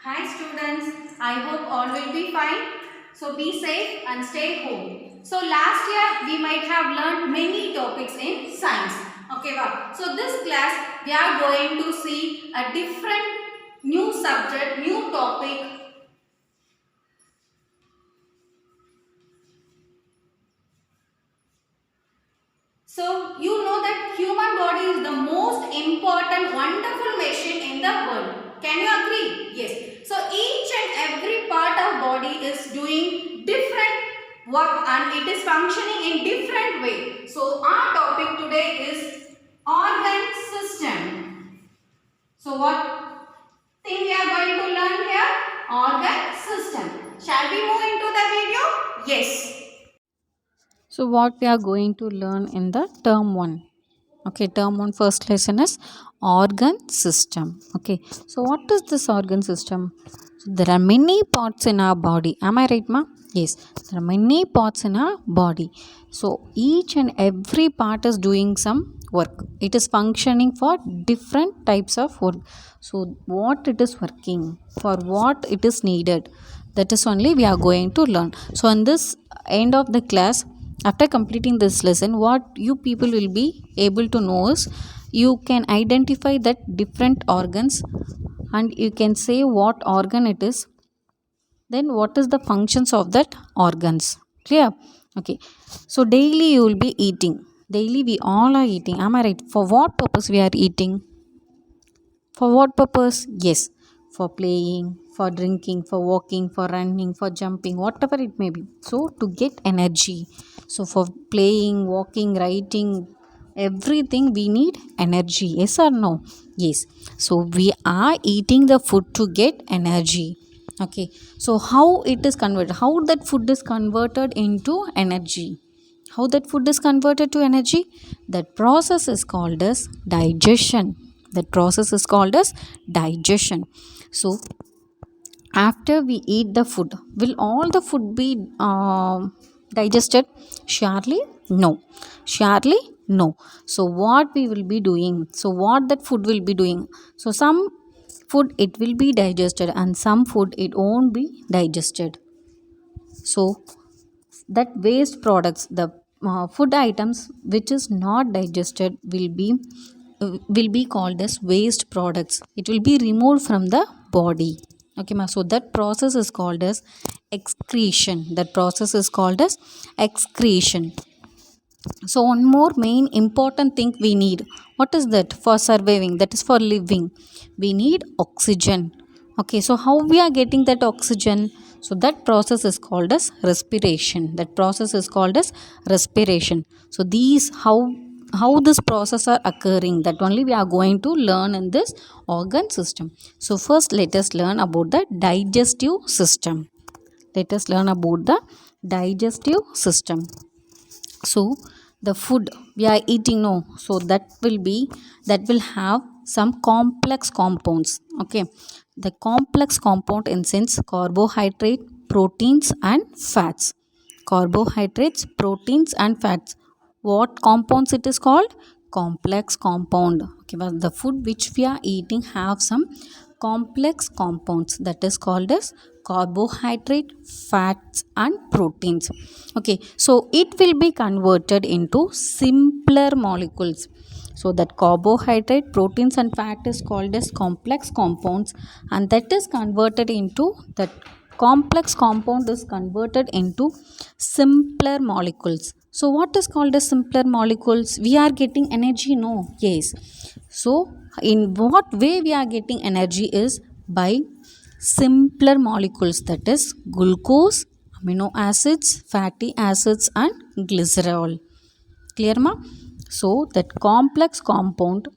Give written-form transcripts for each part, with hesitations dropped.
Hi students, I hope all will be fine. So be safe and stay home. So last year we might have learned many topics in science. Okay, wow. So this class we are going to see a different new subject, new topic. So you know that human body is the most important wonderful machine in the world. Can you agree? Yes. So each and every part of body is doing different work and it is functioning in different way. So our topic today is organ system. So what thing we are going to learn here? Organ system. Shall we move into the video? Yes. So, what we are going to learn in the term 1. Okay, term 1 first lesson is organ system. Okay, so what is this organ system? So, there are many parts in our body. Am I right, ma? Yes, there are many parts in our body. So, each and every part is doing some work. It is functioning for different types of work. So, what it is working, for what it is needed, that is only we are going to learn. So, in this end of the class, after completing this lesson, what you people will be able to know is you can identify that different organs and you can say what organ it is, then what is the functions of that organs. Clear? Okay, so daily you will be eating. Daily we all are eating. Am I right? For what purpose we are eating? For what purpose? Yes, for playing, for drinking, for walking, for running, for jumping, whatever it may be. So, to get energy. So, for playing, walking, writing, everything we need energy. Yes or no? Yes. So, we are eating the food to get energy. Okay. So, how it is converted? How that food is converted into energy? How that food is converted to energy? That process is called as digestion. That process is called as digestion. So after we eat the food, will all the food be digested? Surely no. Surely no. So what we will be doing, so what that food will be doing, so some food it will be digested and some food it won't be digested. So that waste products, the food items which is not digested will be called as waste products. It will be removed from the body. Okay ma, so that process is called as excretion. That process is called as excretion. So one more main important thing we need, what is that? For surviving, that is for living, we need oxygen. Okay, so how we are getting that oxygen? So that process is called as respiration. That process is called as respiration. So these how this process are occurring, that only we are going to learn in this organ system. So first let us learn about the digestive system. Let us learn about the digestive system. So the food we are eating, no, so that will have some complex compounds. Okay, the complex compound in sense carbohydrate, proteins and fats. Carbohydrates, proteins and fats. What compounds it is called? Complex compound. Okay, but the food which we are eating have some complex compounds, that is called as carbohydrate, fats and proteins. Okay, so it will be converted into simpler molecules. So that carbohydrate, proteins and fat is called as complex compounds, and that is converted into that complex compound is converted into simpler molecules. So what is called as simpler molecules? We are getting energy, no? Yes. So in what way we are getting energy is by simpler molecules, that is glucose, amino acids, fatty acids and glycerol. Clear ma? So that complex compound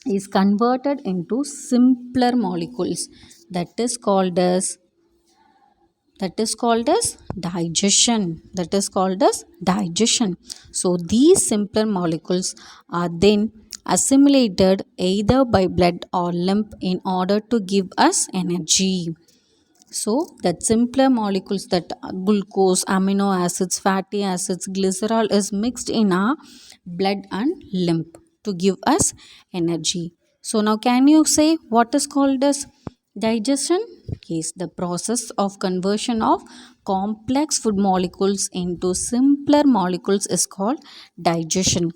is converted into simpler molecules, that is called as digestion. That is called as digestion. So these simpler molecules are then assimilated either by blood or lymph in order to give us energy. So that simpler molecules, that glucose, amino acids, fatty acids, glycerol is mixed in our blood and lymph to give us energy. So now can you say what is called as Digestion is the process of conversion of complex food molecules into simpler molecules is called digestion.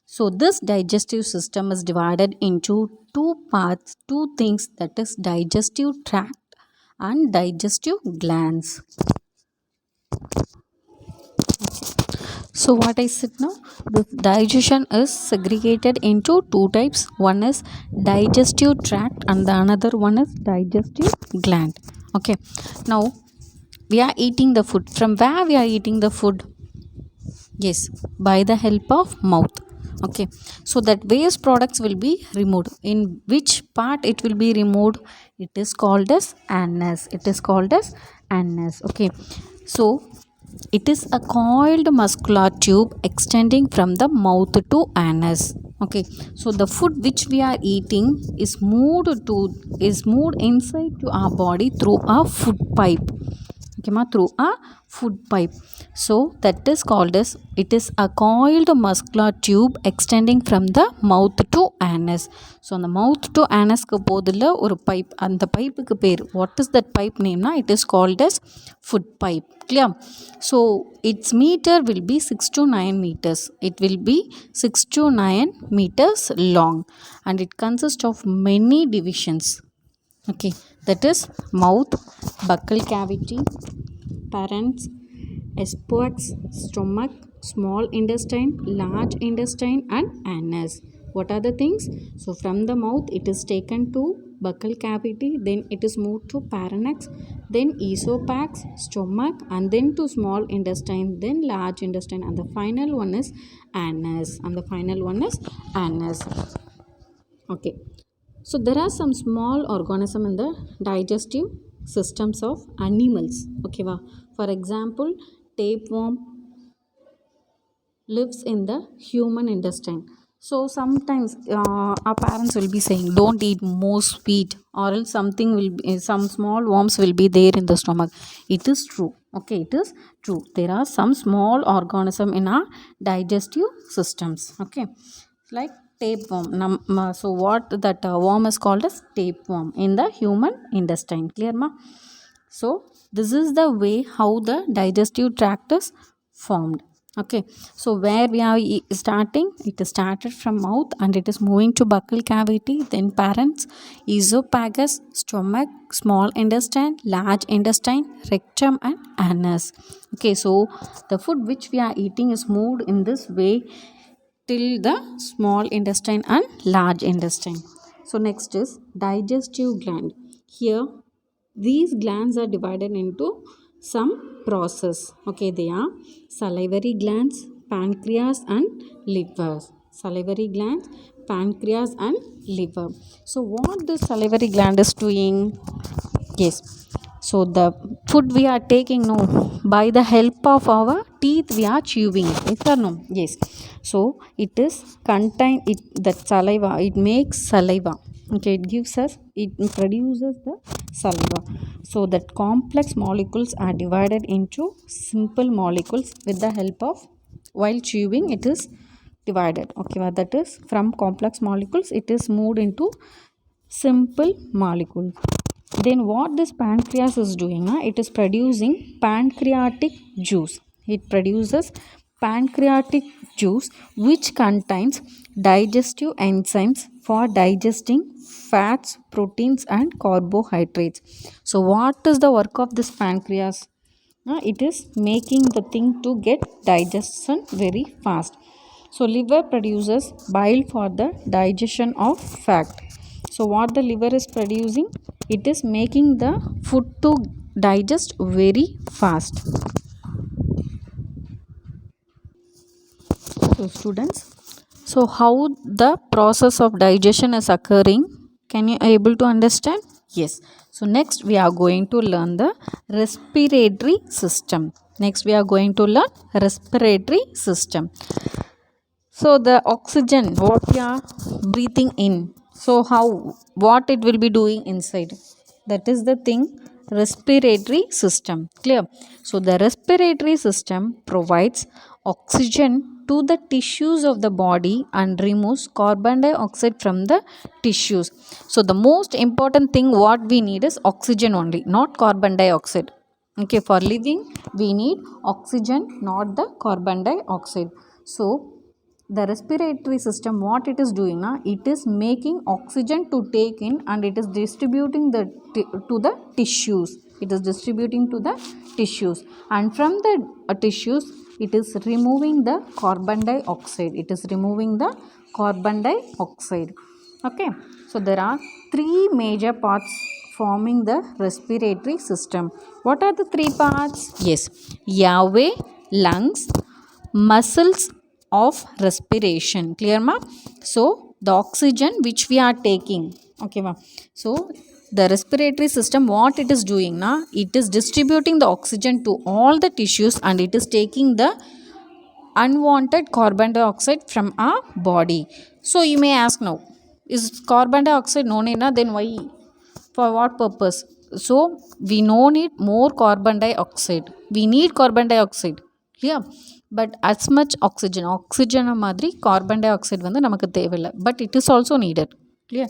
So this digestive system is divided into two parts, two things, that is digestive tract and digestive glands. So what I said now, the digestion is segregated into two types. One is digestive tract and the another one is digestive gland. Okay. Now we are eating the food. From where we are eating the food? Yes, by the help of mouth. Okay. So that waste products will be removed. In which part it will be removed? It is called as anus. It is called as anus. Okay. So it is a coiled muscular tube extending from the mouth to anus. Okay, so the food which we are eating is moved inside to our body through a food pipe. Okay, through a food pipe. So that is called as, it is a coiled muscular tube extending from the mouth to anus. So the mouth to anus க்கு போதில் ஒரு pipe, அந்த பைப்புக்கு பேர், what is that pipe name na? It is called as food pipe. Clear? So its meter will be 6 to 9 meters. It will be 6 to 9 meters long and it consists of many divisions. Okay, that is mouth, buccal cavity, pharynx, esophagus, stomach, small intestine, large intestine and anus. What are the things? So from the mouth it is taken to buccal cavity, then it is moved to pharynx, then esophagus, stomach and then to small intestine, then large intestine and the final one is anus. Okay. So there are some small organisms in the digestive systems of animals. Okay, for example, tapeworm lives in the human intestine. So sometimes our parents will be saying, don't eat more sweet, or else something will be, some small worms will be there in the stomach. It is true. Okay, it is true. There are some small organisms in our digestive systems. Okay, like tapeworm. So what that worm is called as tapeworm in the human intestine. Clear ma? So this is the way how the digestive tract is formed. Okay, so where we are starting, it is started from mouth and it is moving to buccal cavity, then pharynx, esophagus, stomach, small intestine, large intestine, rectum and anus. Okay, so the food which we are eating is moved in this way till the small intestine and large intestine. So next is digestive gland. Here these glands are divided into some process. Okay, they are salivary glands, pancreas and liver. Salivary glands, pancreas and liver. So what the salivary gland is doing? Yes, so the food we are taking, no, by the help of our teeth we are chewing it. Yes or no? Yes. So it is contain it, that saliva, it makes saliva. Okay, it gives us, it produces the saliva. So that complex molecules are divided into simple molecules with the help of, while chewing it is divided. Okay, that is from complex molecules it is moved into simple molecules. Then what this pancreas is doing, it is producing pancreatic juice. It produces pancreatic juice which contains digestive enzymes for digesting fats, proteins and carbohydrates. So what is the work of this pancreas? It is making the thing to get digestion very fast. So liver produces bile for the digestion of fat. So what the liver is producing? It is making the food to digest very fast. So students, so how the process of digestion is occurring? Can you able to understand? Yes. So next we are going to learn the respiratory system. Next we are going to learn respiratory system. So the oxygen what we are breathing in, so how, what it will be doing inside, that is the thing, respiratory system. Clear? So the respiratory system provides oxygen to the tissues of the body and removes carbon dioxide from the tissues. So the most important thing what we need is oxygen only, not carbon dioxide. Okay, for living we need oxygen, not the carbon dioxide. So the respiratory system, what it is doing now, it is making oxygen to take in and it is distributing to the tissues. It is distributing to the tissues, and from the tissues it is removing the carbon dioxide. It is removing the carbon dioxide. Okay, so there are three major parts forming the respiratory system. What are the three parts? Yes, airway, lungs, muscles of respiration. Clear, ma? So the oxygen which we are taking, okay, ma? So the respiratory system, what it is doing now, it is distributing the oxygen to all the tissues and it is taking the unwanted carbon dioxide from our body. So you may ask now, is carbon dioxide no need na? Then why? For what purpose? So we no need more carbon dioxide. We need carbon dioxide. Yeah. But as much oxygen மாதிரி carbon dioxide வந்து நமக்கு தேவையில்லை. But it is also needed. Clear?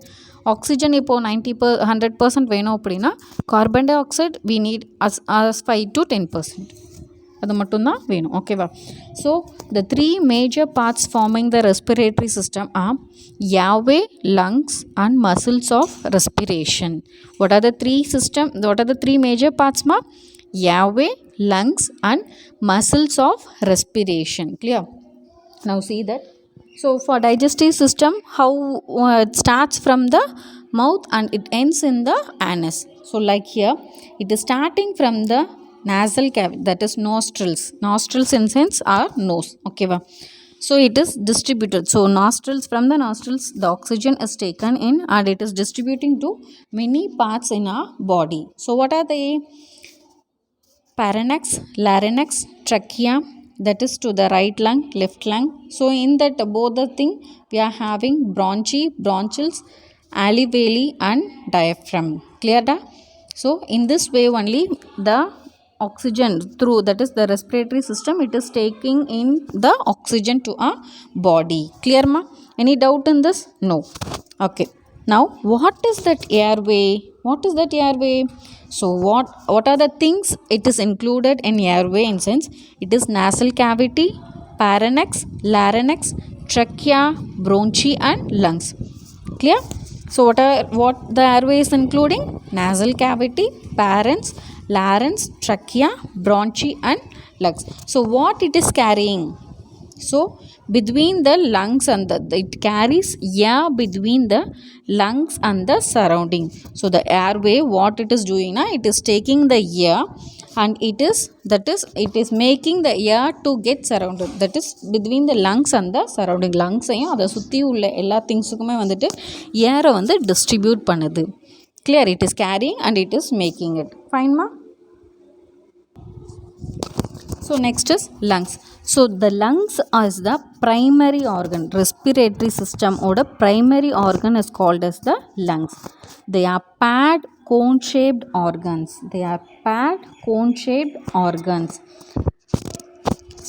Oxygen இப்போ 100% வேணும் அப்படின்னா carbon dioxide we need as 5 to 10%. அது மட்டும்தான் வேணும். ஓகேவா? So the three major parts forming the respiratory system are airway, lungs and muscles of respiration. What are the three major parts, ma? Airway, lungs and muscles of respiration. Clear? Now see that. So for digestive system, how it starts from the mouth and it ends in the anus. So like here, it is starting from the nasal cavity, that is nostrils in sense are nose. Okay, va? So it is distributed. So from the nostrils the oxygen is taken in and it is distributing to many parts in our body. So what are they? Pharynx, larynx, trachea, that is to the right lung, left lung. So in that both the thing we are having bronchi, bronchioles, alveoli and diaphragm. Clear da? So in this way only the oxygen through, that is the respiratory system, it is taking in the oxygen to our body. Clear, ma? Any doubt in this? No. Okay. Now what is that airway? What is that airway? So what are the things it is included in airway? In sense, it is nasal cavity, pharynx, larynx, trachea, bronchi and lungs. Clear? So what the airway is including? Nasal cavity, pharynx, larynx, trachea, bronchi and lungs. So what it is carrying? So between the lungs and it carries air between the lungs and the surrounding. So the airway, what it is doing now, it is taking the air and it is making the air to get surrounded, that is between the lungs and the surrounding. Lungs ஐயும் அதை சுற்றி உள்ள எல்லா திங்ஸுக்குமே வந்துட்டு ஏரை வந்து distribute பண்ணுது. Clear? It is carrying and it is making it. Fine, ma? So next is lungs. So the lungs is the primary organ. Respiratory system oda primary organ is called as the lungs. They are paired cone shaped organs.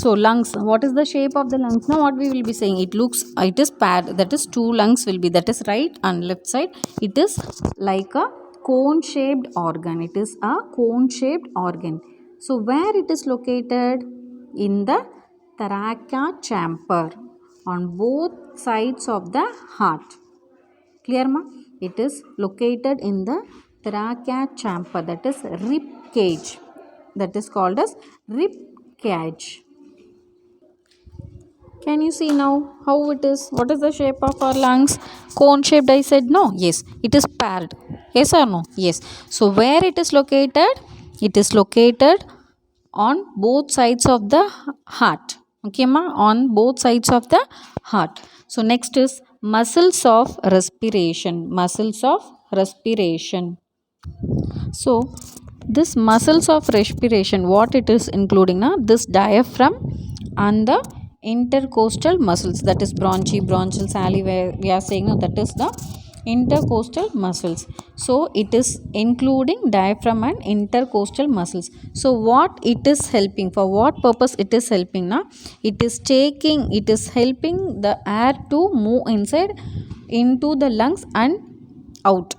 So lungs, what is the shape of the lungs? Now what we will be saying, it is paired, that is two lungs will be, that is right and left side. It is like a cone shaped organ. It is a cone shaped organ. So where it is located? In the trachea chamber on both sides of the heart. Clear, ma? It is located in the trachea chamber, that is rib cage. That is called as rib cage. Can you see now how it is? What is the shape of our lungs? Cone shaped, I said no? Yes. It is paired. Yes or no? Yes. So where it is located? It is located on both sides of the heart. Okay, ma? On both sides of the heart. So next is muscles of respiration. So this muscles of respiration, what it is including now? This diaphragm and the intercostal muscles, that is bronchi, bronchial, alveoli, we are saying now, that is the intercostal muscles. So it is including diaphragm and intercostal muscles. So what it is helping, for what purpose it is helping now? It is helping the air to move inside into the lungs and out.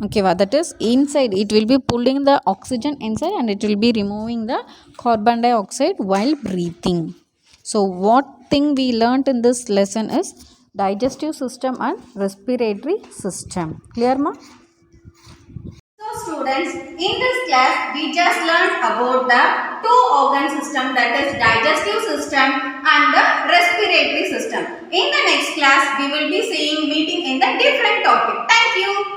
Okay, that is inside, it will be pulling the oxygen inside and it will be removing the carbon dioxide while breathing. So what thing we learnt in this lesson is digestive system and respiratory system. Clear, ma? So students, in this class we just learned about the two organ system, that is digestive system and the respiratory system. In the next class we will be meeting in the different topic. Thank you.